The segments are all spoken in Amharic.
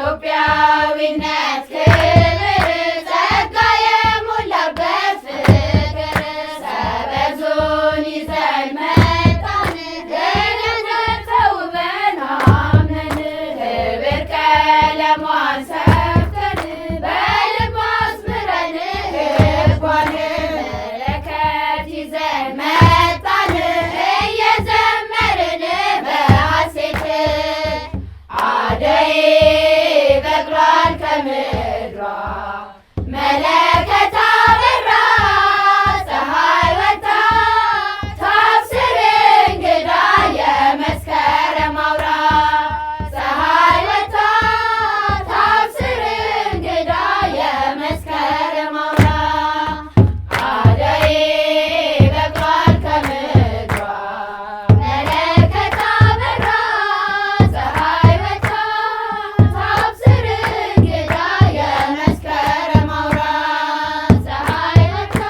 የኢትዮጵያዊነት ክብር ጸጋ የሞላበት ፍቅር ሰበዙን ይዘን መጣን ለነገር ተውበን አምነን ክብር ቀለሟን ሰፍተን በልብ አስምረን ሕጓን መለከት ይዘን መጣን እየዘመርን በሐሴት አደይ በቅሏል ከምድሯ መለከት አበራ ፀሐይ ወጥታ ታብስር እንግዳ የመስከረም አውራ ፀሐይ ወጥታ ታብስር እንግዳ የመስከረም አውራ አደይ በቅሏል ከምድሯ መለከት አበራ ፀሐይ ወጥታ ታብስር እንግዳ የመስከረም አውራ ፀሐይ ወጥታ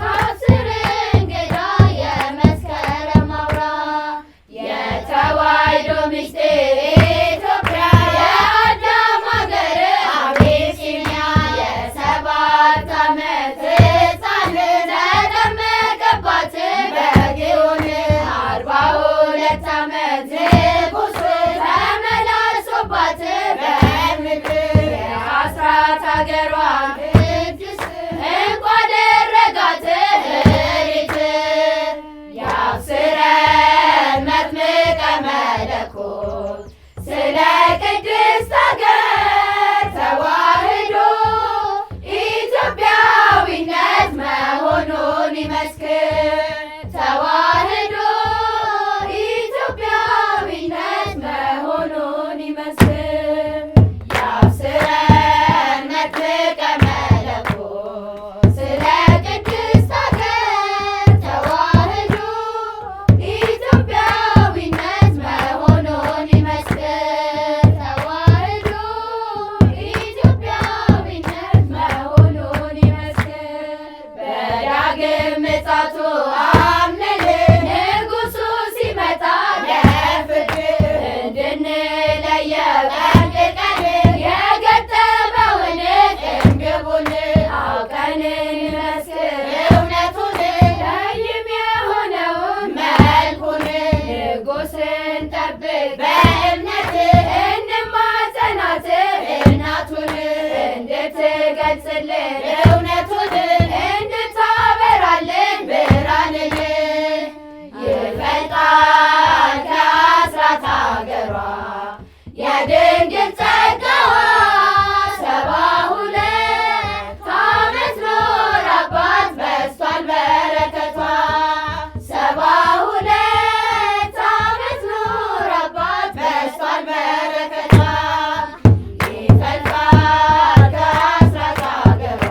ታብስር እንግዳ የመስከረም አውራ የተዋሕዶ ምስጢር ኢትዮጵያ የአዳም ሀገር አቢሲኒያ የሰባት ዓመት ሕፃን ተጠመቀባት በግዮን 42 ዓመት ንጉሥ ተመላልሶባት በምድር የአስራት ሀገሯን ቅድስት እንኳ አደረጋት እሪት ያብስረን መጥምቀ መለኮት ስለ ቅድስት ሀገር ተዋሕዶ ኢትዮጵያዊነት መሆኑን ይመስክር ተዋሕዶ ኢትዮጵያዊነት መሆኑን ይመስክር ያብስረን መጥምቀ መለኮት ስለ ቅድስት ሀገር ተዋሕዶ ኢትዮጵያዊነት መሆኑን ይመስክር ተዋሕዶ ኢትዮጵያዊነት መሆኑን ይመስክር በዳግም ምጽአቱ አምነን ንጉሡ ሲመጣ ለፍርድ እንድንለየው ጠንቅቀን የገጠመውን ቅንግቡን አውቀን እንመስክር እውነቱን ለይም የሆነውን መልኩን ንጉሥን ጠብቅ በእምነት እንማጸናት እናቱን እንድትገልጽልን እውነቱን እንድታበራልን ብርሃንን ይፈልቃል ከአስራት ሀገሯ የድንግል ጸጋዋ 72 ዓመት ኖራባት በዝቷል በረከቷ 72 ዓመት ኖራባት በዝቷል በረከቷ ይፈልቃል ከአስራት ሀገሯ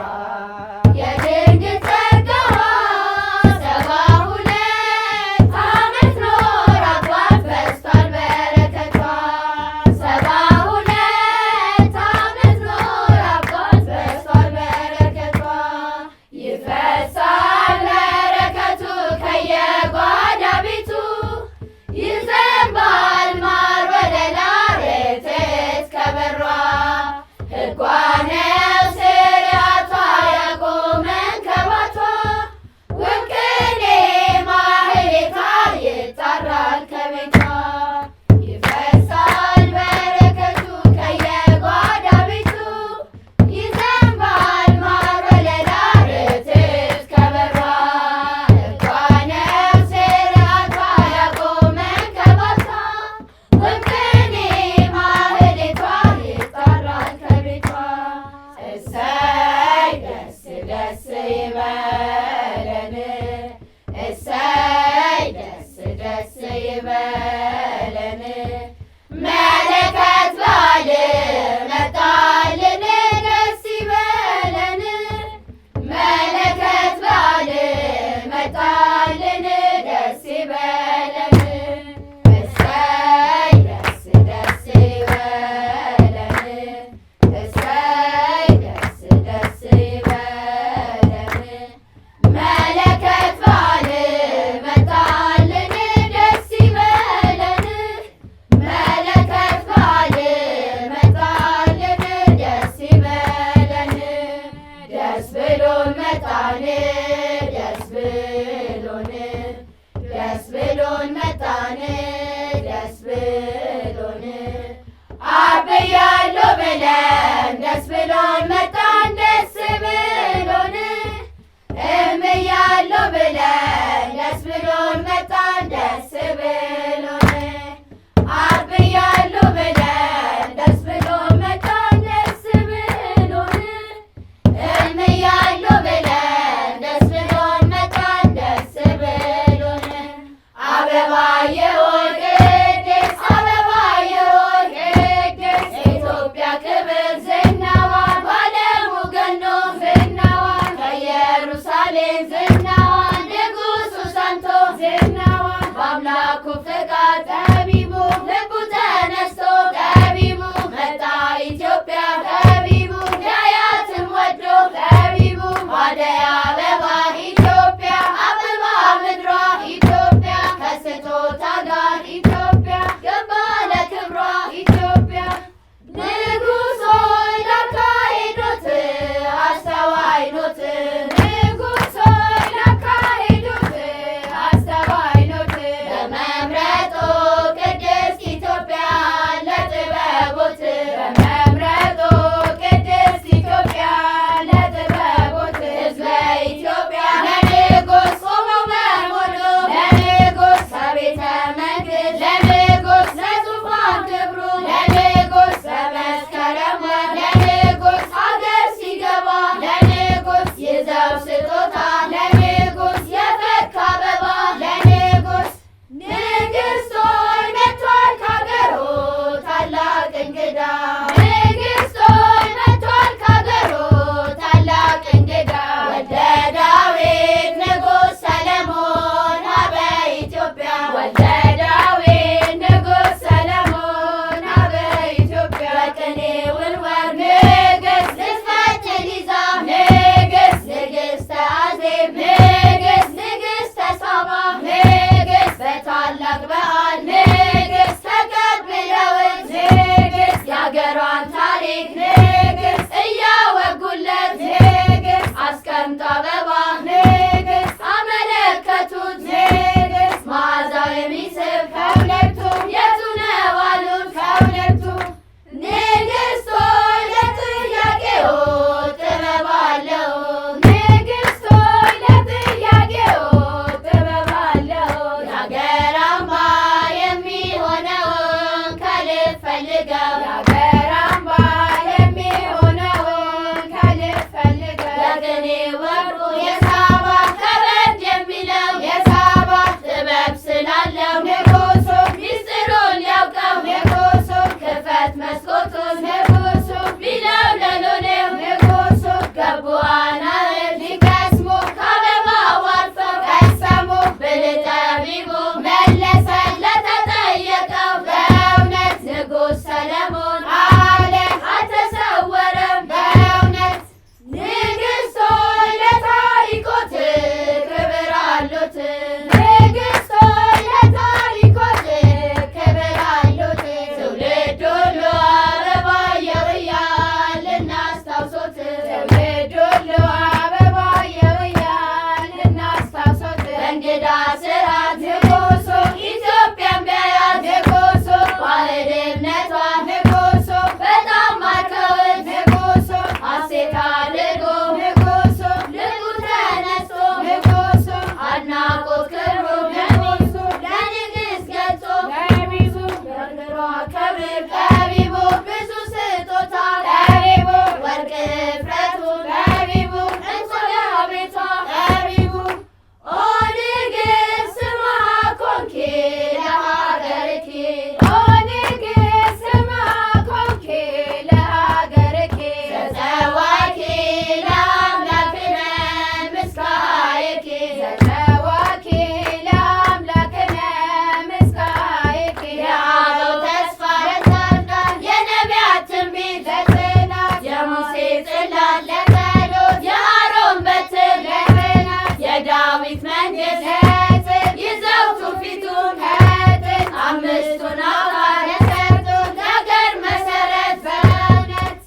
ጽላት ለጸሎት የአሮን በትር ለክህነት የዳዊት መንግሥት ይዘው ትውፊቱን ከጥንት አምስቱን አውታር የሰጡን ለአገር መሠረት በእውነት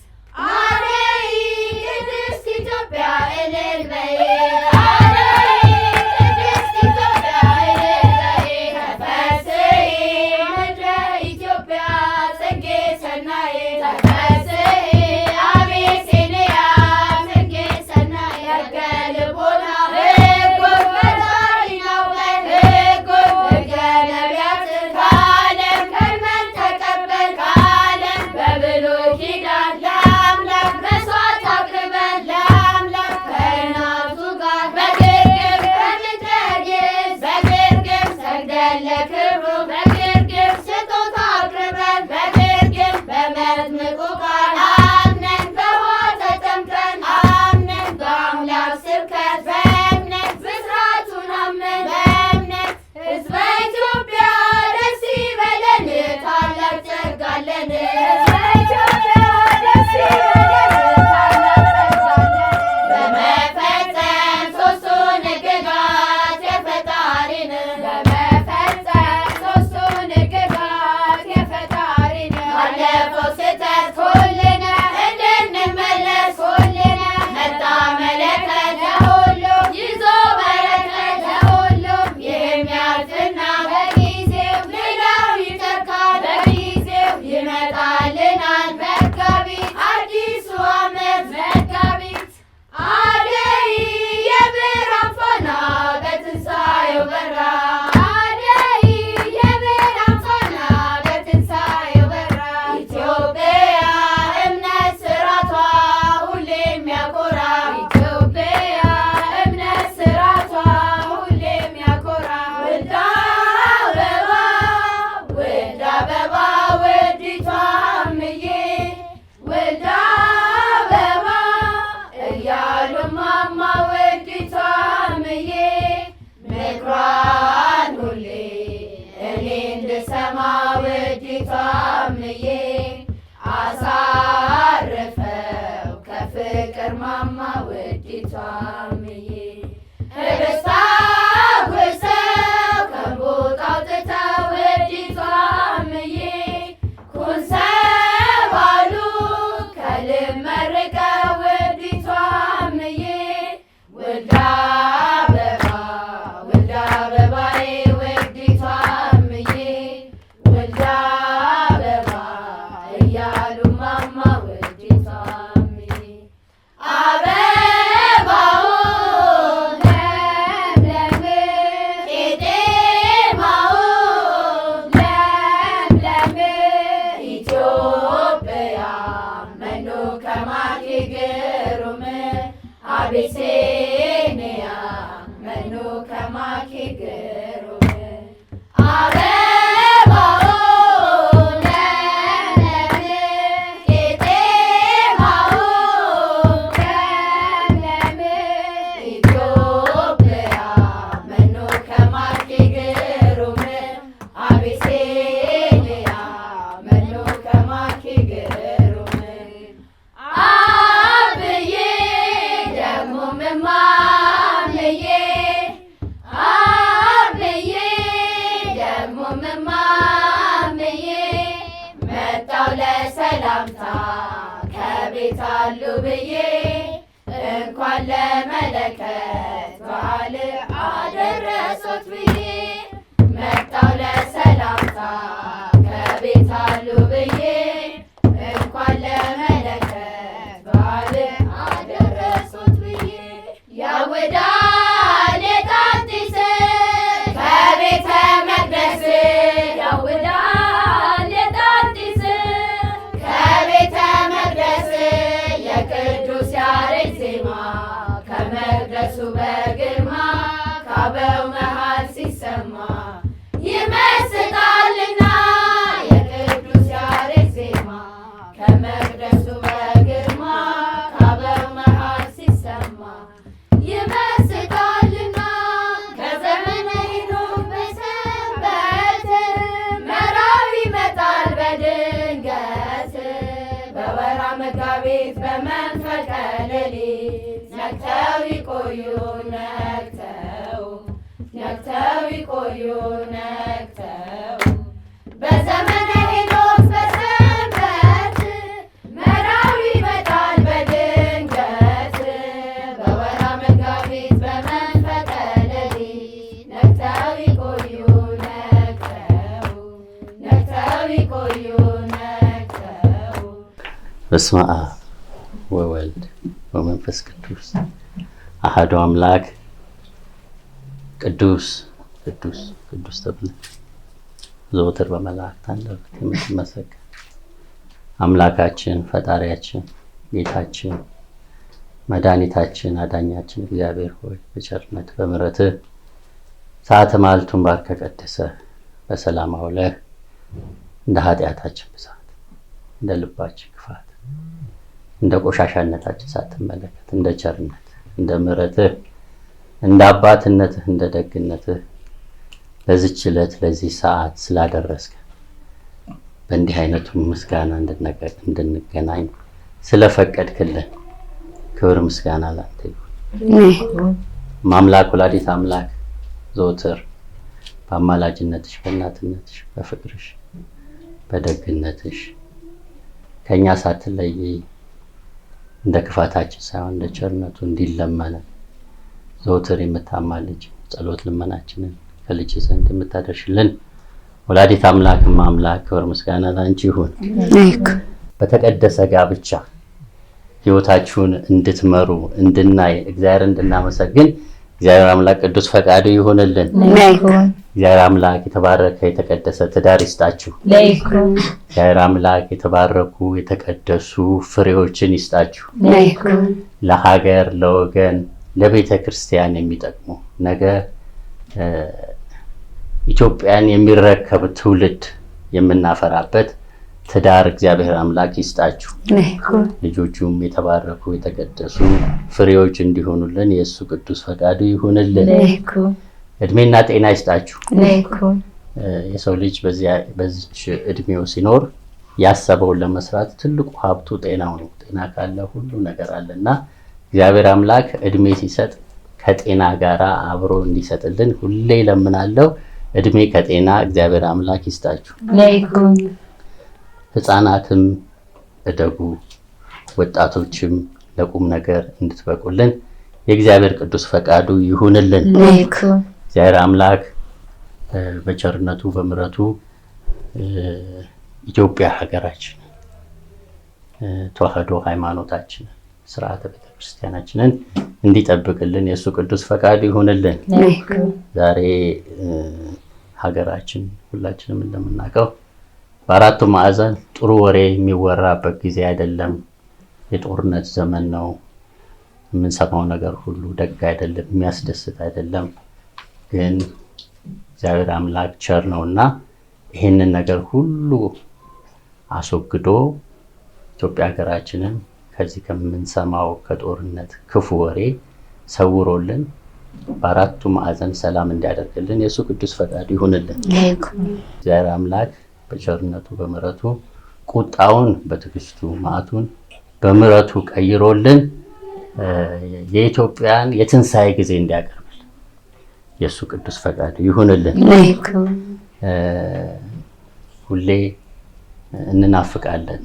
አደይ ቅድስት ኢትዮጵያ እልል በይ ቅድስት ኢትዮጵያ እልል በይ ተፈሥሒ ምድረ ኢትዮጵያ ጽጌ ሰናይ ተፈሥሒ አቤሴንያ ጽጌ ሰናይ የገልቦና ሕጉን ፈጣሪ ነው ሕጉን ሕገ ነቢያትን ከዓለም ቀድመን ተቀበል ከዓለም በብሉይ ኪዳን ለአምላክ መሥዋዕት አቅርበን ለአምላክ ከእናቱ ጋር በግርግም በምድረ ግብፅ በግርግም ሰግደን ለክብሩ በግርግም ስጦታ አቅርበን በግርግም በመጥምቁ ቃል አምነን በውኃ ተጠምቀን አምነን በአምላክ ስብከት በእምነት ብስራቱን አምነን በእምነት ሕዝበ ኢትዮጵያ ደስ ይበለን ታላቅ ጸጋ አለን ሕዝበ ኢትዮጵያ ደስ ይበለን ታላቅ ጸጋ አለን በመፈጸም ሦስቱን ሕግጋት የፈጣሪን በመፈጸም ሦስቱን ሕግጋት የፈጣሪን ካለፈው ስህተት ሁልነ እንድንመለስ ሁልነ መጣ መለከት ለሁሉም ይዞ በረከት ለሁሉም ይህም ያልፍና በጊዜው ሌላው ይተካል በጊዜው ይመጣልናል መጋቢት አዲሱ ዓመት መጋቢት አደይ የብርሃን ፋና በትንሣኤው በራ አደይ የብርሃን ፋና በትንሣኤው በራ ኢትዮጵያ እምነት ስራቷ ሁሌ የሚያኮራ ኢትዮጵያ እምነት ስራቷ ሁሌ የሚያኮራ ውድ አበባ ውድ አበባ ውዲቷ እምዬ ውድ አበባ እያሉ ማማ ውዲቷ እምዬ ምክሯን ሁሌ እኔ እንድሰማ ውዲቷ እምዬ አሳርፈው ከፍቅር ማማ ውዲቷ እምዬ ህብስት አጉርሰው ከእንቦጥ አውጥተው ውዲቷ እምዬ ኩንሰብ አሉ ከልብ መርቀው ውዲቷ እምዬ ውድ አበባ ውድ አበባዬ ውዲቷ እምዬ ውድ አበባ እያሉ ማማ ውዲቷ እምዬ አበባውን ለምለም ቄጤማውን ለምለም ኢትዮጵያ መኑ ከማኪ ግሩም አቤሴንያ መኑ ከማኪ ግሩም አበባውን ለምለም ቄጤማውን ለምለም ኢትዮጵያ መኑ ከማኪ ግሩም አቤሴንያ መኑ ከማኪ ግሩም አብዬ ደግሞ እማምዬ አብዬ ደግሞ እማምዬ መጣው ለሰላምታ ከቤት አሉ ብዬ እንኳን ለመለከት በዓል አደረሶት ብዬ መጣው ለሰላምታ ከቤት አሉ ብዬ እንኳን ለመለከት በዓል አደረሶት ብዬ ያውዳል የጣጢስ ከቤተ መቅደስ ያውዳል የጣጢስ ከቤተ መቅደስ የቅዱስ ያሬድ ዜማ ከመቅደሱ በግርማ ካበው መሃል ሲሰማ ይመስጣልና የቅዱስ ያሬድ ዜማ መጋቢት በመንፈቀ ሌሊት ነግተው ይቆዩ ነግተው ይቆዩ ነግተው በዘመነ ሄኖክ በሰንበት መራዊ ይመጣል በድንገት በወራ መጋቢት በመንፈቀ ሌሊት ነግተው ይቆዩ ነግተው ይቆዩ ነግተው። በስመ አብ ወወልድ ወመንፈስ ቅዱስ አሐዱ አምላክ ቅዱስ ቅዱስ ቅዱስ ተብለህ ዘወትር በመላእክት አንደበት የምትመሰገን አምላካችን ፈጣሪያችን ጌታችን መድኃኒታችን አዳኛችን እግዚአብሔር ሆይ በቸርነት በምሕረትህ ሰዓተ ማልቱን ባርከህ ቀድሰህ በሰላም አውለህ እንደ ኃጢአታችን ብዛት እንደ ልባችን ክፋት እንደ ቆሻሻነታችን ሳትመለከት እንደ ቸርነት እንደ ምሕረትህ እንደ አባትነትህ እንደ ደግነትህ ለዚች ዕለት ለዚህ ሰዓት ስላደረስከ በእንዲህ አይነቱ ምስጋና እንድንገናኝ ስለፈቀድክልን ክብር ምስጋና ላንተ ይሁን። ማምላክ ወላዲተ አምላክ ዘወትር በአማላጅነትሽ በእናትነትሽ በፍቅርሽ በደግነትሽ ከኛ ሳትለይ እንደ ክፋታችን ሳይሆን እንደ ቸርነቱ እንዲለመነን ዘወትር የምታማልጅ ጸሎት ልመናችንን ከልጅ ዘንድ የምታደርሽልን ወላዲተ አምላክ አምላክ ክብር ምስጋና ላንቺ ይሁን። በተቀደሰ ጋብቻ ሕይወታችሁን እንድትመሩ እንድናይ እግዚአብሔር እንድናመሰግን እግዚአብሔር አምላክ ቅዱስ ፈቃዱ ይሁንልን። እግዚአብሔር አምላክ የተባረከ የተቀደሰ ትዳር ይስጣችሁ። እግዚአብሔር አምላክ የተባረኩ የተቀደሱ ፍሬዎችን ይስጣችሁ። ለሀገር ለወገን ለቤተ ክርስቲያን የሚጠቅሙ ነገ ኢትዮጵያን የሚረከብ ትውልድ የምናፈራበት ትዳር እግዚአብሔር አምላክ ይስጣችሁ። ልጆቹም የተባረኩ የተቀደሱ ፍሬዎች እንዲሆኑልን የእሱ ቅዱስ ፈቃዱ ይሁንልን። እድሜና ጤና ይስጣችሁ። የሰው ልጅ በዚች እድሜው ሲኖር ያሰበውን ለመስራት ትልቁ ሀብቱ ጤናው ነው። ጤና ካለ ሁሉ ነገር አለና እግዚአብሔር አምላክ እድሜ ሲሰጥ ከጤና ጋር አብሮ እንዲሰጥልን ሁሌ ለምናለው። እድሜ ከጤና እግዚአብሔር አምላክ ይስጣችሁ። ሕፃናትም እደጉ፣ ወጣቶችም ለቁም ነገር እንድትበቁልን የእግዚአብሔር ቅዱስ ፈቃዱ ይሁንልን። እግዚአብሔር አምላክ በቸርነቱ በምሕረቱ ኢትዮጵያ ሀገራችን ተዋህዶ ሃይማኖታችን ስርዓተ ቤተክርስቲያናችንን እንዲጠብቅልን የእሱ ቅዱስ ፈቃዱ ይሁንልን። ዛሬ ሀገራችን ሁላችንም እንደምናውቀው በአራቱ ማዕዘን ጥሩ ወሬ የሚወራበት ጊዜ አይደለም። የጦርነት ዘመን ነው። የምንሰማው ነገር ሁሉ ደግ አይደለም፣ የሚያስደስት አይደለም። ግን እግዚአብሔር አምላክ ቸር ነውና ይህንን ነገር ሁሉ አስወግዶ ኢትዮጵያ ሀገራችንን ከዚህ ከምንሰማው ከጦርነት ክፉ ወሬ ሰውሮልን በአራቱ ማዕዘን ሰላም እንዲያደርግልን የእሱ ቅዱስ ፈቃድ ይሁንልን። እግዚአብሔር አምላክ በቸርነቱ በምሕረቱ ቁጣውን በትዕግስቱ መዓቱን በምሕረቱ ቀይሮልን የኢትዮጵያን የትንሣኤ ጊዜ እንዲያቀርብልን የእሱ ቅዱስ ፈቃድ ይሁንልን። ሁሌ እንናፍቃለን።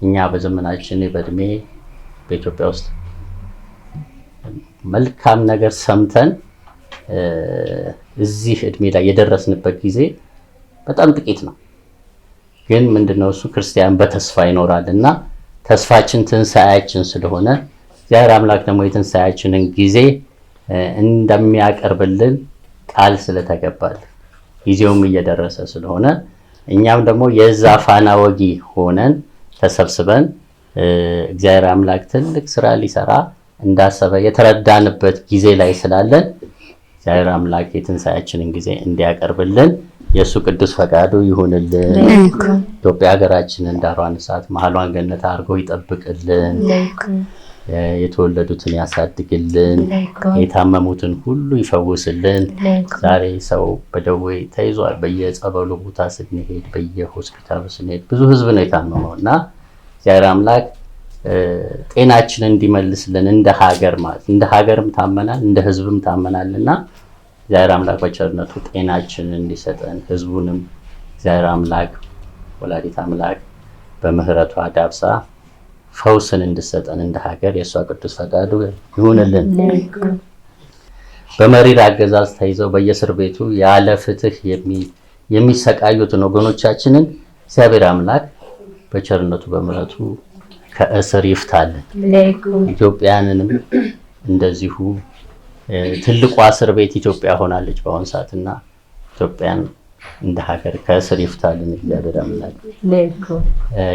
እኛ በዘመናችን በእድሜ በኢትዮጵያ ውስጥ መልካም ነገር ሰምተን እዚህ እድሜ ላይ የደረስንበት ጊዜ በጣም ጥቂት ነው። ግን ምንድነው እሱ ክርስቲያን በተስፋ ይኖራልና ተስፋችን ትንሣኤያችን ስለሆነ እግዚአብሔር አምላክ ደግሞ የትንሣኤያችንን ጊዜ እንደሚያቀርብልን ቃል ስለተገባል ጊዜውም እየደረሰ ስለሆነ እኛም ደግሞ የዛ ፋና ወጊ ሆነን ተሰብስበን እግዚአብሔር አምላክ ትልቅ ስራ ሊሰራ እንዳሰበ የተረዳንበት ጊዜ ላይ ስላለን እግዚአብሔር አምላክ የትንሣኤያችንን ጊዜ እንዲያቀርብልን የእሱ ቅዱስ ፈቃዱ ይሁንልን። ኢትዮጵያ ሀገራችንን ዳሯን እሳት መሀሏን ገነት አድርጎ ይጠብቅልን። የተወለዱትን ያሳድግልን። የታመሙትን ሁሉ ይፈውስልን። ዛሬ ሰው በደዌ ተይዟል። በየጸበሉ ቦታ ስንሄድ፣ በየሆስፒታሉ ስንሄድ ብዙ ህዝብ ነው የታመመው እና እግዚአብሔር አምላክ ጤናችንን እንዲመልስልን እንደ ሀገር ማለት እንደ ሀገርም ታመናል እንደ ህዝብም ታመናልና እግዚአብሔር አምላክ በቸርነቱ ጤናችንን እንዲሰጠን ህዝቡንም እግዚአብሔር አምላክ ወላዲት አምላክ በምህረቷ ዳብሳ ፈውስን እንድሰጠን እንደ ሀገር የእሷ ቅዱስ ፈቃዱ ይሁንልን። በመሪር አገዛዝ ተይዘው በየእስር ቤቱ ያለ ፍትህ የሚሰቃዩትን ወገኖቻችንን እግዚአብሔር አምላክ በቸርነቱ በምህረቱ ከእስር ይፍታልን። ኢትዮጵያንንም እንደዚሁ ትልቋ እስር ቤት ኢትዮጵያ ሆናለች በአሁኑ ሰዓትና ኢትዮጵያን እንደ ሀገር ከእስር ይፍታልን እግዚአብሔር አምላክ።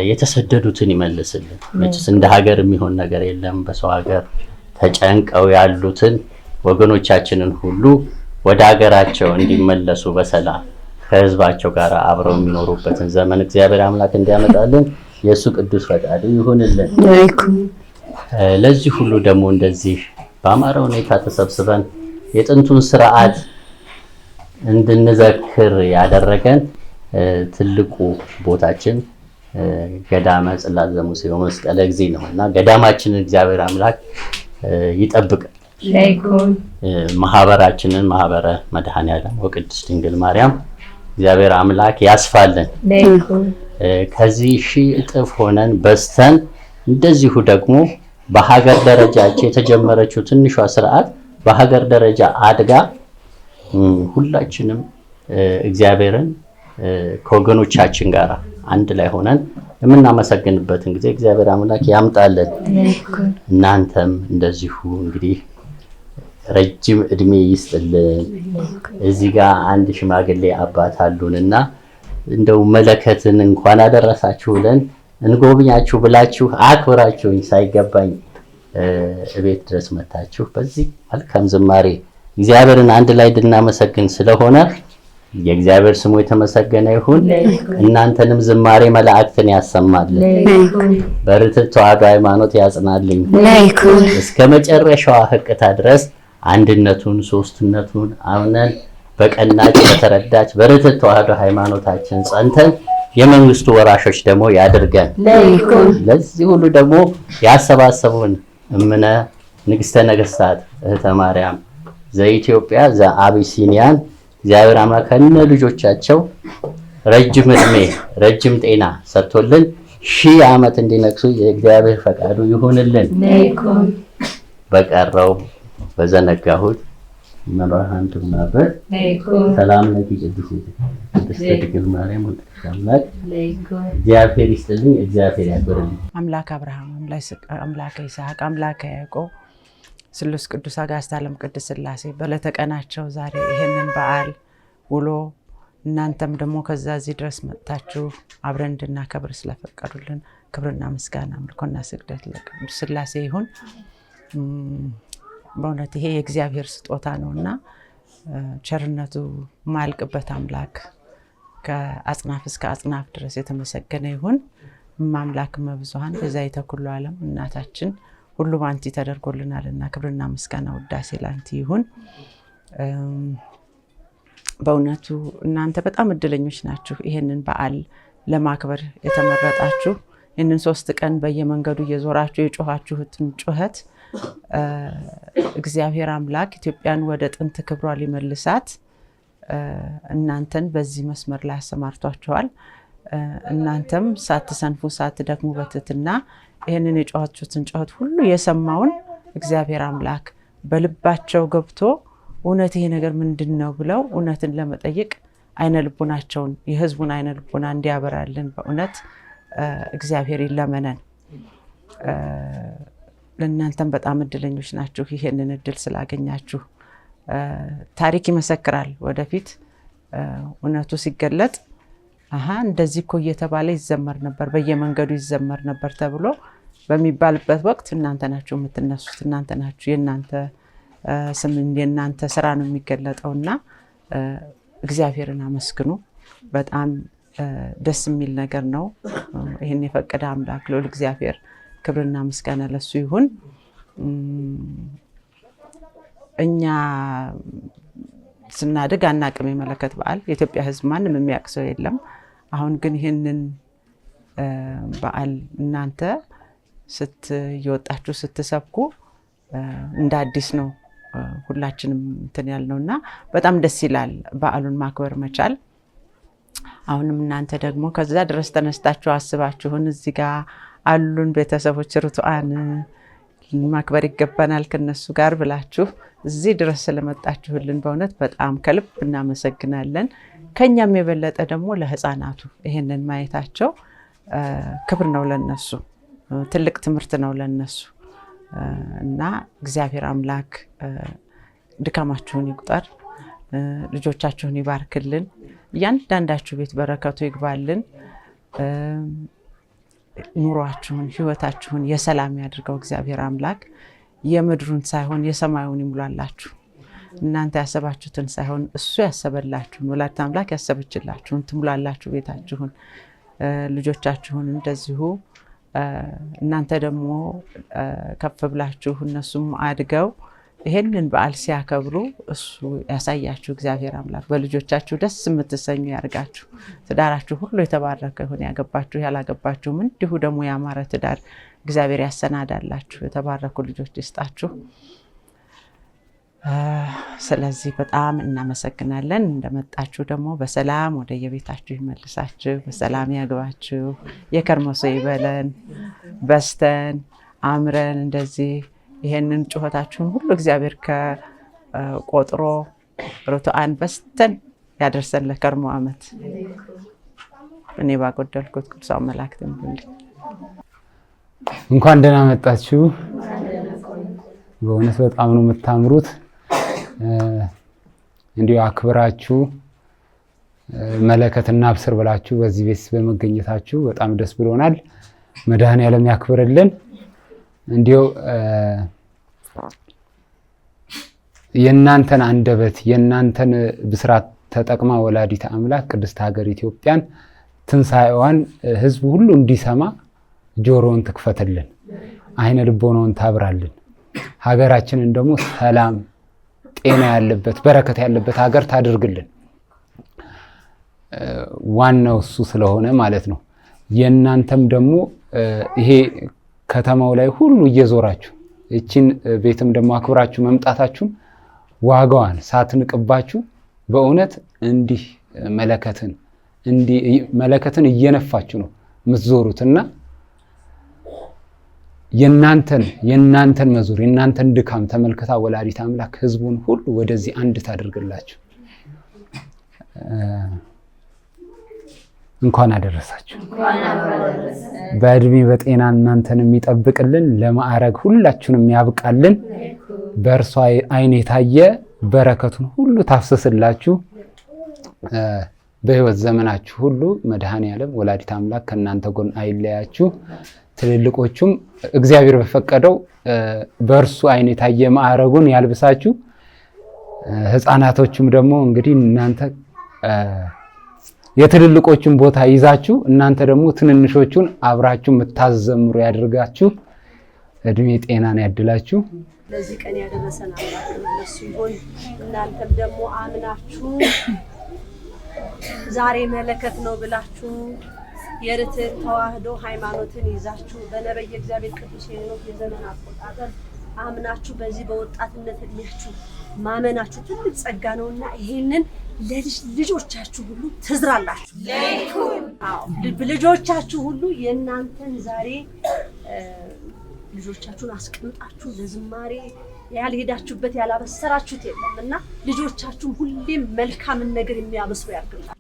የተሰደዱትን ይመልስልን። መቼስ እንደ ሀገር የሚሆን ነገር የለም። በሰው ሀገር ተጨንቀው ያሉትን ወገኖቻችንን ሁሉ ወደ ሀገራቸው እንዲመለሱ በሰላም ከህዝባቸው ጋር አብረው የሚኖሩበትን ዘመን እግዚአብሔር አምላክ እንዲያመጣልን የእሱ ቅዱስ ፈቃዱ ይሁንልን። ለዚህ ሁሉ ደግሞ እንደዚህ በአማረ ሁኔታ ተሰብስበን የጥንቱን ስርዓት እንድንዘክር ያደረገን ትልቁ ቦታችን ገዳመ ጽላት ዘሙሴ ወመስቀለ እግዚእ ነውና ገዳማችንን እግዚአብሔር አምላክ ይጠብቅ። ማህበራችንን ማህበረ መድኃኔዓለም ወቅድስት ድንግል ማርያም እግዚአብሔር አምላክ ያስፋልን። ከዚህ ሺህ እጥፍ ሆነን በስተን እንደዚሁ ደግሞ በሀገር ደረጃ የተጀመረችው ትንሿ ስርዓት በሀገር ደረጃ አድጋ ሁላችንም እግዚአብሔርን ከወገኖቻችን ጋር አንድ ላይ ሆነን የምናመሰግንበትን ጊዜ እግዚአብሔር አምላክ ያምጣልን። እናንተም እንደዚሁ እንግዲህ ረጅም እድሜ ይስጥልን። እዚህ ጋር አንድ ሽማግሌ አባት አሉንና እንደው መለከትን እንኳን አደረሳችሁ ብለን እንጎብኛችሁ ብላችሁ አክብራችሁኝ ሳይገባኝ እቤት ድረስ መታችሁ በዚህ መልካም ዝማሬ እግዚአብሔርን አንድ ላይ እንድናመሰግን ስለሆነ የእግዚአብሔር ስሙ የተመሰገነ ይሁን። እናንተንም ዝማሬ መላእክትን ያሰማልን፣ በርትዕ ተዋሕዶ ሃይማኖት ያጽናልኝ። እስከ መጨረሻዋ ህቅታ ድረስ አንድነቱን ሶስትነቱን አምነን በቀናች በተረዳች በርትዕ ተዋሕዶ ሃይማኖታችን ጸንተን የመንግስቱ ወራሾች ደግሞ ያድርገን። ለዚህ ሁሉ ደግሞ ያሰባሰቡን እምነ ንግስተ ነገስታት እህተ ማርያም ዘኢትዮጵያ ዘአቢሲኒያን እግዚአብሔር አምላክ ከነ ልጆቻቸው ረጅም እድሜ ረጅም ጤና ሰጥቶልን ሺህ ዓመት እንዲነግሱ የእግዚአብሔር ፈቃዱ ይሁንልን። በቀረው በዘነጋሁት መራሃን ተናበረ ሰላም ለኪ ቅድስት ድንግል ማርያም ወቅድስት አምላክ እግዚአብሔር ይስጥልኝ፣ እግዚአብሔር ያክብርልኝ። አምላክ አብርሃም አምላክ ይስሐቅ አምላክ ያዕቆብ ስሉስ ቅዱስ አጋዕዝተ ዓለም ቅድስት ሥላሴ በዕለተ ቀናቸው ዛሬ ይሄንን በዓል ውሎ እናንተም ደግሞ ከዛ እዚህ ድረስ መጥታችሁ አብረን እንድናከብር ስለፈቀዱልን ክብርና ምስጋና አምልኮና ስግደት ለቅዱስ ሥላሴ ይሁን። በእውነት ይሄ የእግዚአብሔር ስጦታ ነውና ቸርነቱ ማልቅበት አምላክ ከአጽናፍ እስከ አጽናፍ ድረስ የተመሰገነ ይሁን። አምላክ መብዙሃን በዛይተ ኩሉ ዓለም እናታችን ሁሉ ባንቺ ተደርጎልናልና ክብርና ምስጋና ውዳሴ ላንቺ ይሁን። በእውነቱ እናንተ በጣም እድለኞች ናችሁ። ይሄንን በዓል ለማክበር የተመረጣችሁ ይሄንን 3 ቀን በየመንገዱ እየዞራችሁ የጮኻችሁትን ጩኸት እግዚአብሔር አምላክ ኢትዮጵያን ወደ ጥንት ክብሯ ሊመልሳት እናንተን በዚህ መስመር ላይ አሰማርቷችኋል። እናንተም ሳትሰንፉ ሳትደክሙ በትህትና ይሄንን የጮኻችሁትን ጩኸት ሁሉ የሰማውን እግዚአብሔር አምላክ በልባቸው ገብቶ እውነት ይሄ ነገር ምንድነው ብለው እውነትን ለመጠየቅ አይነ ልቡናቸውን የህዝቡን አይነ ልቡና እንዲያበራልን በእውነት እግዚአብሔር ይለመነን። ለእናንተም በጣም እድለኞች ናችሁ ይሄንን እድል ስላገኛችሁ። ታሪክ ይመሰክራል ወደፊት እውነቱ ሲገለጥ እንደዚህ እኮ እየተባለ ይዘመር ነበር በየመንገዱ ይዘመር ነበር ተብሎ በሚባልበት ወቅት እናንተ ናችሁ የምትነሱት፣ እናንተ ናችሁ የእናንተ ስም የእናንተ ስራ ነው የሚገለጠውና እግዚአብሔርን አመስግኑ። በጣም ደስ የሚል ነገር ነው። ይሄን የፈቀደ አምላክ ለሁሉ እግዚአብሔር ክብርና ምስጋና ለሱ ይሁን። እኛ ስናድግ አናቅም የመለከት በዓል የኢትዮጵያ ሕዝብ ማንም የሚያውቅ ሰው የለም። አሁን ግን ይሄንን በዓል እናንተ እየወጣችሁ ስትሰብኩ እንደ አዲስ ነው ሁላችንም እንትን ያልነውና በጣም ደስ ይላል በዓሉን ማክበር መቻል። አሁንም እናንተ ደግሞ ከዛ ድረስ ተነስታችሁ አስባችሁን እዚህ ጋር አሉን ቤተሰቦች ርቱዓን ማክበር ይገባናል ከነሱ ጋር ብላችሁ እዚህ ድረስ ስለመጣችሁልን በእውነት በጣም ከልብ እናመሰግናለን። ከኛም የበለጠ ደግሞ ለህፃናቱ ይሄንን ማየታቸው ክብር ነው ለነሱ፣ ትልቅ ትምህርት ነው ለነሱ እና እግዚአብሔር አምላክ ድካማችሁን ይቁጠር፣ ልጆቻችሁን ይባርክልን፣ እያንዳንዳችሁ ቤት በረከቱ ይግባልን፣ ኑሯችሁን ህይወታችሁን የሰላም ያድርገው እግዚአብሔር አምላክ። የምድሩን ሳይሆን የሰማዩን ይሙላላችሁ። እናንተ ያሰባችሁትን ሳይሆን እሱ ያሰበላችሁን ወላዲተ አምላክ ያሰበችላችሁን ትሙላላችሁ ቤታችሁን፣ ልጆቻችሁን እንደዚሁ። እናንተ ደግሞ ከፍ ብላችሁ እነሱም አድገው ይሄንን በዓል ሲያከብሩ እሱ ያሳያችሁ እግዚአብሔር አምላክ። በልጆቻችሁ ደስ የምትሰኙ ያርጋችሁ። ትዳራችሁ ሁሉ የተባረከ ይሁን። ያገባችሁ ያላገባችሁም እንዲሁ ደግሞ ያማረ ትዳር እግዚአብሔር ያሰናዳላችሁ። የተባረኩ ልጆች ይስጣችሁ። ስለዚህ በጣም እናመሰግናለን። እንደመጣችሁ ደግሞ በሰላም ወደ የቤታችሁ ይመልሳችሁ፣ በሰላም ያግባችሁ፣ የከርሞ ሰው ይበለን፣ በስተን አምረን እንደዚህ ይሄንን ጩኸታችሁን ሁሉ እግዚአብሔር ከቆጥሮ ርቱዓን በስተን ያደርሰን ለከርሞ ዓመት። እኔ ባጎደልኩት ቅዱሳን መላእክት ይምሩልኝ። እንኳን ደህና መጣችሁ። በእውነት በጣም ነው የምታምሩት። እንዲሁ አክብራችሁ መለከትና አብስር ብላችሁ በዚህ ቤት በመገኘታችሁ በጣም ደስ ብሎናል። መድኃኔዓለም ያክብርልን። እንዲሁ የእናንተን አንደበት የእናንተን ብስራት ተጠቅማ ወላዲተ አምላክ ቅድስት ሀገር ኢትዮጵያን ትንሣኤዋን ህዝቡ ሁሉ እንዲሰማ ጆሮውን ትክፈትልን፣ አይነ ልቦናውን ታብራልን። ሀገራችንን ደግሞ ሰላም፣ ጤና ያለበት በረከት ያለበት ሀገር ታድርግልን። ዋናው እሱ ስለሆነ ማለት ነው። የእናንተም ደግሞ ይሄ ከተማው ላይ ሁሉ እየዞራችሁ እቺን ቤትም ደግሞ አክብራችሁ መምጣታችሁን ዋጋዋን ሳትንቅባችሁ በእውነት እንዲህ መለከትን እየነፋችሁ ነው የምትዞሩትና የእናንተን መዞር የእናንተን ድካም ተመልክታ ወላዲተ አምላክ ህዝቡን ሁሉ ወደዚህ አንድ ታደርግላችሁ። እንኳን አደረሳችሁ። በእድሜ በጤና እናንተን የሚጠብቅልን ለማዕረግ ሁላችሁንም ያብቃልን። በእርሷ አይን የታየ በረከቱን ሁሉ ታፍስስላችሁ። በህይወት ዘመናችሁ ሁሉ መድኃኔዓለም ወላዲተ አምላክ ከእናንተ ጎን አይለያችሁ። ትልልቆቹም እግዚአብሔር በፈቀደው በእርሱ አይን የታየ ማዕረጉን ያልብሳችሁ። ህፃናቶቹም ደግሞ እንግዲህ እናንተ የትልልቆቹን ቦታ ይዛችሁ እናንተ ደግሞ ትንንሾቹን አብራችሁ የምታዘምሩ ያድርጋችሁ። እድሜ ጤናን ያድላችሁ። ለዚህ ቀን ያደረሰን አምላክ እሱ ይሁን። እናንተም ደግሞ አምናችሁ ዛሬ መለከት ነው ብላችሁ የርትዕ ተዋህዶ ሃይማኖትን ይዛችሁ በነቢየ እግዚአብሔር ቅዱስ ሄኖክ የዘመን አቆጣጠር አምናችሁ በዚህ በወጣትነት እድሜያችሁ ማመናችሁ ትልቅ ጸጋ ነውና ይሄንን ልጆቻችሁ ሁሉ ትዝራላችሁ። ልጆቻችሁ ሁሉ የእናንተን ዛሬ ልጆቻችሁን አስቀምጣችሁ ለዝማሬ ያልሄዳችሁበት ያላበሰራችሁት የለምና ልጆቻችሁን ሁሌም መልካምን ነገር የሚያበስሩ ያድርግላችሁ።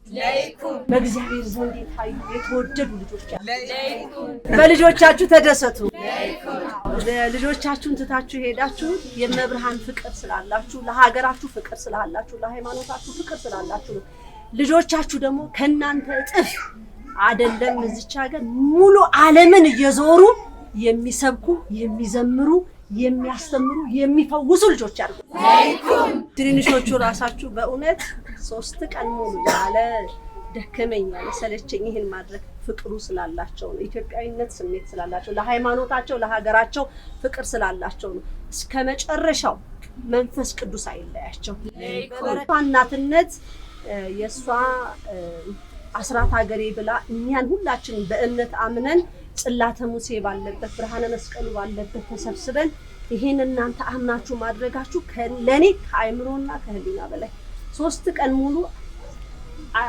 በእግዚአብሔር ዘንድ የታዩ የተወደዱ ልጆች ያድርጉ። በልጆቻችሁ ተደሰቱ። ልጆቻችሁን ትታችሁ ሄዳችሁት የመብርሃን ፍቅር ስላላችሁ፣ ለሀገራችሁ ፍቅር ስላላችሁ፣ ለሃይማኖታችሁ ፍቅር ስላላችሁ ነው። ልጆቻችሁ ደግሞ ከእናንተ እጥፍ አይደለም እዚች ሀገር ሙሉ ዓለምን እየዞሩ የሚሰብኩ የሚዘምሩ የሚያስተምሩ የሚፈውሱ ልጆች ያድርጉ። ትንንሾቹ ራሳችሁ በእውነት 3 ቀን ሙሉ ያለ ደከመኝ ያለ ሰለቸኝ ይሄን ማድረግ ፍቅሩ ስላላቸው ነው። ኢትዮጵያዊነት ስሜት ስላላቸው፣ ለሃይማኖታቸው ለሀገራቸው ፍቅር ስላላቸው ነው። እስከ መጨረሻው መንፈስ ቅዱስ አይለያቸው። በበረካ እናትነት የሷ አስራት ሀገሬ ብላ እኛን ሁላችን በእምነት አምነን ጽላተ ሙሴ ባለበት ብርሃነ መስቀሉ ባለበት ተሰብስበን ይሄን እናንተ አምናችሁ ማድረጋችሁ ለኔ ከአይምሮና ከህሊና በላይ 3 ቀን ሙሉ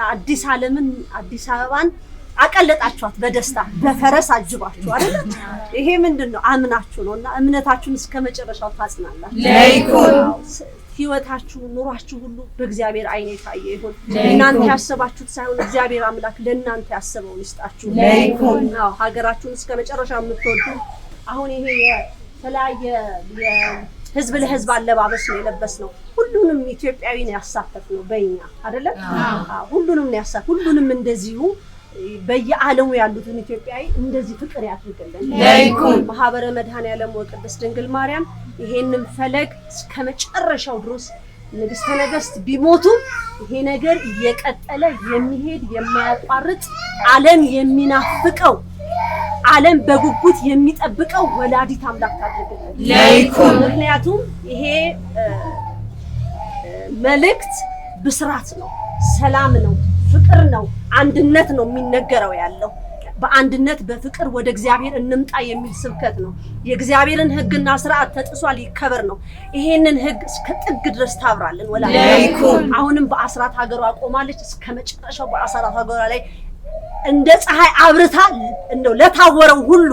አዲስ ዓለምን አዲስ አበባን አቀለጣችኋት በደስታ በፈረስ አጅባችሁ አይደል? ይሄ ምንድነው? አምናችሁ ነውና እምነታችሁን እስከመጨረሻው ታጽናላችሁ። ለይኩን ህይወታችሁ ኑሯችሁ ሁሉ በእግዚአብሔር አይን የታየ ይሁን። እናንተ ያሰባችሁት ሳይሆን እግዚአብሔር አምላክ ለእናንተ ያሰበውን ይስጣችሁ። ለይኩን ሀገራችሁን እስከመጨረሻው የምትወዱ አሁን ይሄ የተለያየ ህዝብ ለህዝብ አለባበስ ነው የለበስነው። ሁሉንም ኢትዮጵያዊ ነው ያሳተፍነው በእኛ አይደለም? ሁሉንም ነው ሁሉንም እንደዚሁ በየዓለሙ ያሉትን ኢትዮጵያዊ እንደዚህ ፍቅር ያድርግልን። ለይኩን ማህበረ መድኃኔዓለም ወቅድስት ድንግል ማርያም ይሄንን ፈለግ እስከመጨረሻው ድረስ ንግስተ ነገስት ቢሞቱ ይሄ ነገር እየቀጠለ የሚሄድ የማያቋርጥ ዓለም የሚናፍቀው ዓለም በጉጉት የሚጠብቀው ወላዲት አምላክ ታድርግልን። ለይኩን ምክንያቱም ይሄ መልእክት ብስራት ነው፣ ሰላም ነው፣ ፍቅር ነው፣ አንድነት ነው የሚነገረው ያለው። በአንድነት በፍቅር ወደ እግዚአብሔር እንምጣ የሚል ስብከት ነው። የእግዚአብሔርን ሕግና ስርዓት ተጥሷል ይከበር ነው። ይሄንን ሕግ እስከ ጥግ ድረስ ታብራለን ወላሂ። አሁንም በአስራት ሀገሯ ቆማለች። እስከ መጨረሻው በአስራት ሀገሯ ላይ እንደ ፀሐይ አብርታ እንደው ለታወረው ሁሉ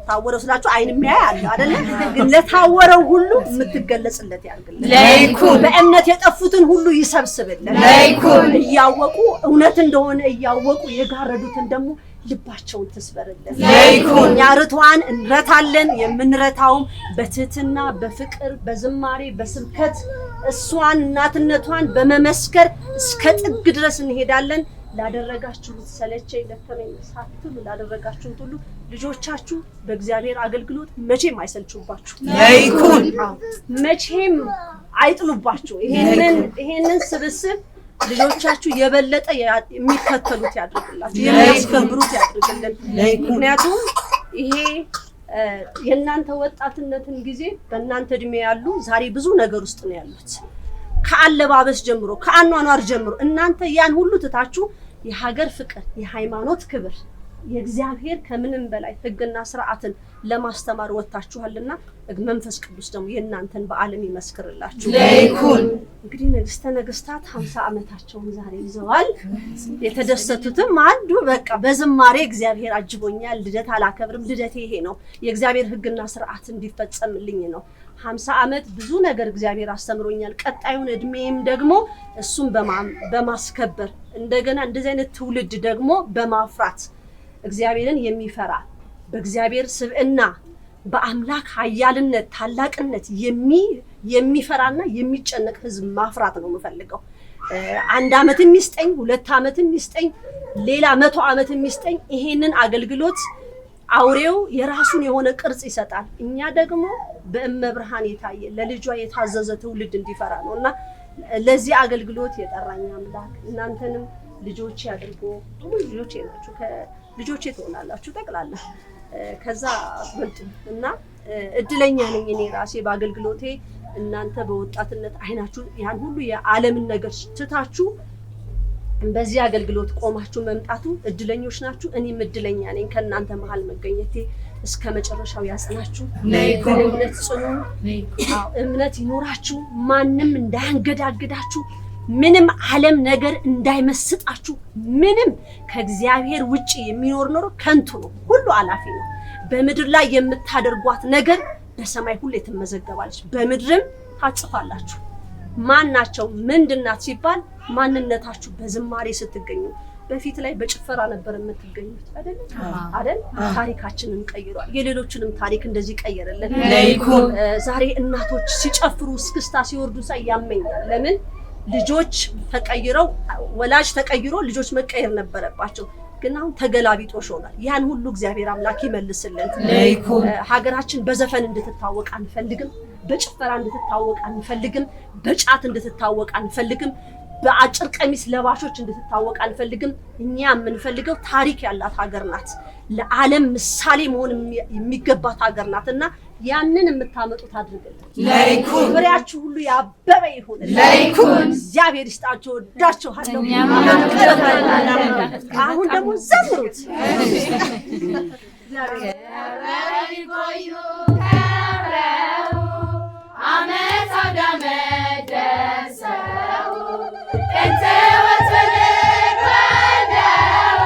ታወረው ስላችሁ አይን የሚያይ አለ አይደል? ግን ለታወረው ሁሉ የምትገለጽለት ያርግልን። ለይኩን በእምነት የጠፉትን ሁሉ ይሰብስብልን። ለይኩን እያወቁ እውነት እንደሆነ እያወቁ የጋረዱትን ደግሞ ልባቸውን ትስበርልን። ለይኩን ያርቷን እንረታለን። የምንረታውም በትህትና በፍቅር በዝማሬ በስብከት እሷን እናትነቷን በመመስከር እስከ ጥግ ድረስ እንሄዳለን። ላደረጋችሁት ሰለቸኝ ደከመኝ ሳትሉ ላደረጋችሁት ሁሉ ልጆቻችሁ በእግዚአብሔር አገልግሎት መቼም አይሰልቹባችሁ። ለይኩን መቼም አይጥሉባችሁ። ይሄንን ስብስብ ልጆቻችሁ የበለጠ የሚከተሉት ያድርግላችሁ፣ የሚያስከብሩት ያድርግልን። ምክንያቱም ይሄ የእናንተ ወጣትነትን ጊዜ በእናንተ እድሜ ያሉ ዛሬ ብዙ ነገር ውስጥ ነው ያሉት። ከአለባበስ ጀምሮ ከአኗኗር ጀምሮ እናንተ ያን ሁሉ ትታችሁ የሀገር ፍቅር፣ የሃይማኖት ክብር፣ የእግዚአብሔር ከምንም በላይ ሕግና ስርዓትን ለማስተማር ወጣችኋልና መንፈስ ቅዱስ ደግሞ የእናንተን በዓለም ይመስክርላችሁ። ለይኩን እንግዲህ ንግስተ ነገስታት 50 ዓመታቸውን ዛሬ ይዘዋል። የተደሰቱትም አንዱ በቃ በዝማሬ እግዚአብሔር አጅቦኛል፣ ልደት አላከብርም፣ ልደቴ ይሄ ነው፣ የእግዚአብሔር ሕግና ስርዓት እንዲፈጸምልኝ ነው። 50 ዓመት ብዙ ነገር እግዚአብሔር አስተምሮኛል። ቀጣዩን እድሜም ደግሞ እሱን በማስከበር እንደገና እንደዚህ አይነት ትውልድ ደግሞ በማፍራት እግዚአብሔርን የሚፈራ በእግዚአብሔር ስብዕና በአምላክ ኃያልነት ታላቅነት የሚፈራና የሚጨነቅ ህዝብ ማፍራት ነው የምፈልገው። 1 ዓመትም ይስጠኝ 2 ዓመትም ይስጠኝ ሌላ 100 ዓመትም ይስጠኝ። ይሄንን አገልግሎት አውሬው የራሱን የሆነ ቅርጽ ይሰጣል። እኛ ደግሞ በእመብርሃን የታየ ለልጇ የታዘዘ ትውልድ እንዲፈራ ነውና ለዚህ አገልግሎት የጠራኝ አምላክ እናንተንም ልጆች ያድርጎ። ልጆች ናችሁ፣ ልጆች ትሆናላችሁ ጠቅላላ ከዛ ወልጥ እና እድለኛ ነኝ እኔ ራሴ በአገልግሎቴ። እናንተ በወጣትነት አይናችሁ ያን ሁሉ የዓለምን ነገር ትታችሁ በዚህ አገልግሎት ቆማችሁ መምጣቱ እድለኞች ናችሁ። እኔም እድለኛ ነኝ ከእናንተ መሃል መገኘቴ። እስከ መጨረሻው ያጽናችሁ። እምነት ጽኑ፣ እምነት ይኖራችሁ፣ ማንም እንዳያንገዳግዳችሁ፣ ምንም ዓለም ነገር እንዳይመስጣችሁ። ምንም ከእግዚአብሔር ውጪ የሚኖር ኖሮ ከንቱ ነው፣ ሁሉ አላፊ ነው። በምድር ላይ የምታደርጓት ነገር በሰማይ ሁሉ ትመዘገባለች፣ በምድርም ታጽፋላችሁ። ማናቸው ምንድናት ሲባል ማንነታችሁ በዝማሬ ስትገኙ። በፊት ላይ በጭፈራ ነበር የምትገኙት አይደል? ታሪካችንን ቀይሯል። የሌሎችንም ታሪክ እንደዚህ ቀየረልን። ለይኩን ዛሬ እናቶች ሲጨፍሩ እስክስታ ሲወርዱ ሳይ ያመኛል። ለምን? ልጆች ተቀይረው ወላጅ ተቀይሮ ልጆች መቀየር ነበረባቸው። ግን አሁን ተገላቢጦሽ ሆኗል። ያን ሁሉ እግዚአብሔር አምላክ ይመልስልን። ለይኩን ሀገራችን በዘፈን እንድትታወቅ አንፈልግም፣ በጭፈራ እንድትታወቅ አንፈልግም፣ በጫት እንድትታወቅ አንፈልግም፣ በአጭር ቀሚስ ለባሾች እንድትታወቅ አንፈልግም። እኛ የምንፈልገው ታሪክ ያላት ሀገር ናት፣ ለዓለም ምሳሌ መሆን የሚገባት ሀገር ናትና ያንን የምታመጡት አድርገልን። ለይኩን ፍሬያችሁ ሁሉ ያበበ ይሁን። ለይኩን እግዚአብሔር ይስጣችሁ። ወዳችኋለሁ። አሁን ደግሞ ዘምሩት። እግዚአብሔር ከብረው ይቆዩ ከብረው ዓመት አውደ ዓመት ደርሰው ጥንት ወትውልድ ወልደው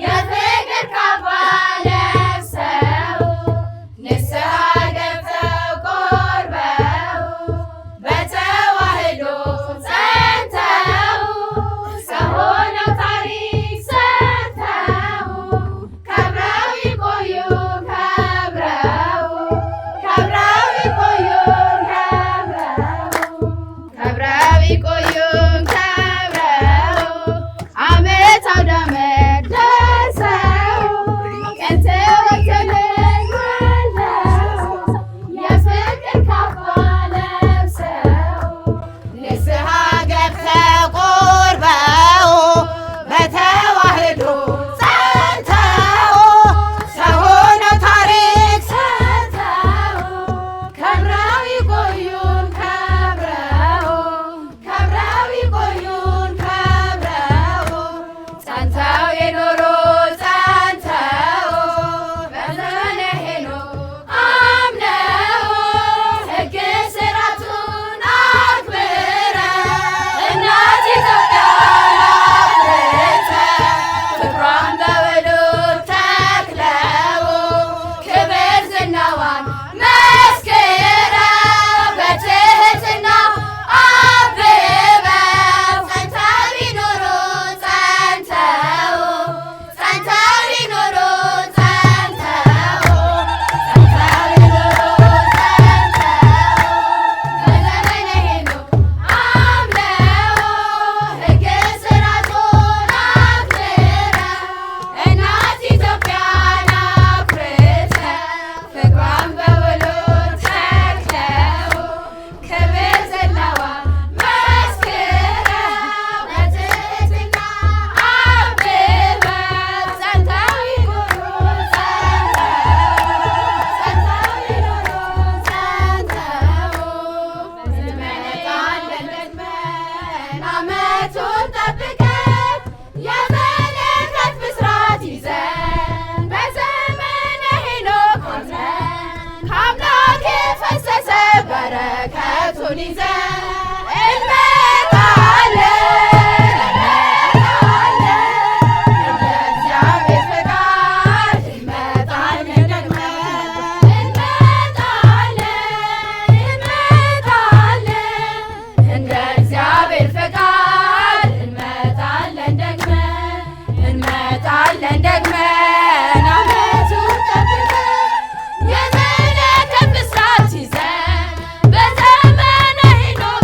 የፍቅር ካባ ለብሰው ንስሐ ገብተው ቆርበው በተዋህዶ ጸንተው ሰው ሆነው ታሪክ ሰርተው ከብረው ይቆዩ ከብረው ከብረው ይቆዩ ከብረው ይቆዩ ከብረው ዓመት አውደ ዓመት ደርሰው ጥንት ወትውልድ ወልደው የፍቅር ካባ ለብሰው ንስሐ ገብተው ቆርበው በተዋህዶ ጸንተው ሰው ሆነው ታሪክ ሰርተው ከብረው ይቆዩን ከብረው ከብረው ይቆዩን ከብረው ጸንተው የኖሩ ጸንተው በዘመነ ሄኖክ አምነው ሕግ ሥርዓቱን አክብረው እናት ኢትዮጵያን አፍርተው ፍቅሯን በውሉድ ተክለው ክብር ዝናዋን መስክረው በትሕትና አብበው ጸንተው ይኖሩ ጸንተው ጸንተው ይኖሩ ጸንተው ጸንተው ይኖሩ ጸንተው በዘመነ ሄኖክ አምነው ሕግ ሥርዓቱን አክብረው እናት ኢትዮጵያን አፍርተው ፍቅሯን በውሉድ ተክለው ክብር ዝናዋን መስክረው በትሕትና አብበው ጸንተው ይኖሩ ጸንተው ይኖሩ ጸንተው እንመጣለን ደግመን ዓመቱን ጠብቀን የመለከት ብስራት ይዘን በዘመነ ሄኖክ ሆነን ከአምላክ የፈሰሰ በረከቱን ይዘን እንመጣለን እንደ እግዚአብሔር ፈቃድ እንመጣለን ደግመን እንመጣለን እንደ እግዚአብሔር ፈቃድ እንመጣለን ደግመን ዓመቱን ጠብቀን የመለከት ብስራት ይዘን በዘመነ ሄኖክ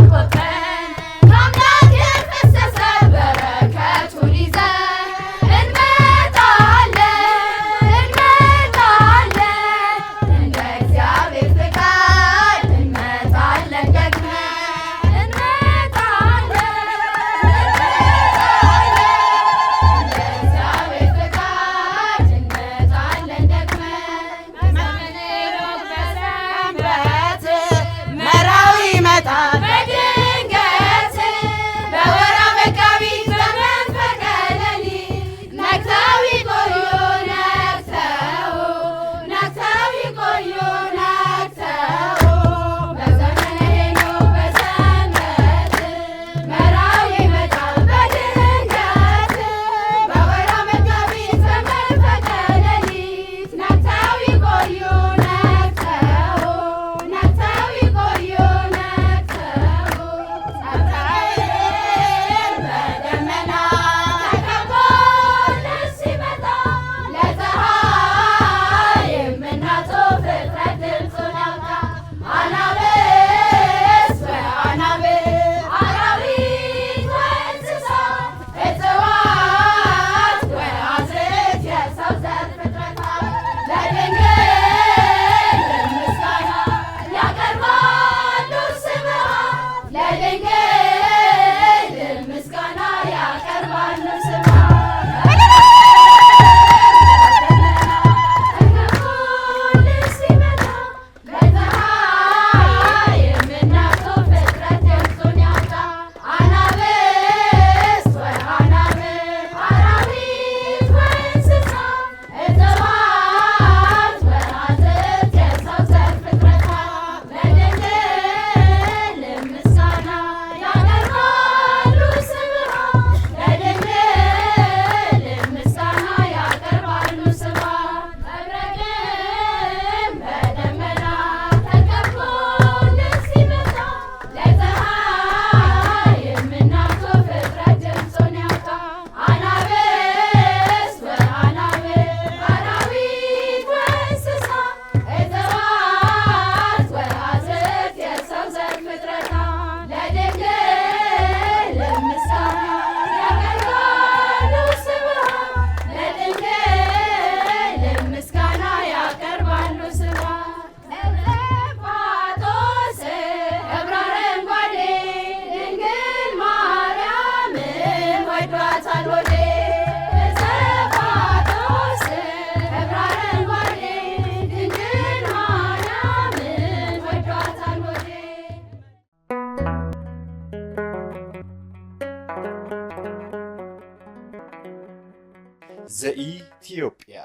ዘኢትዮጵያ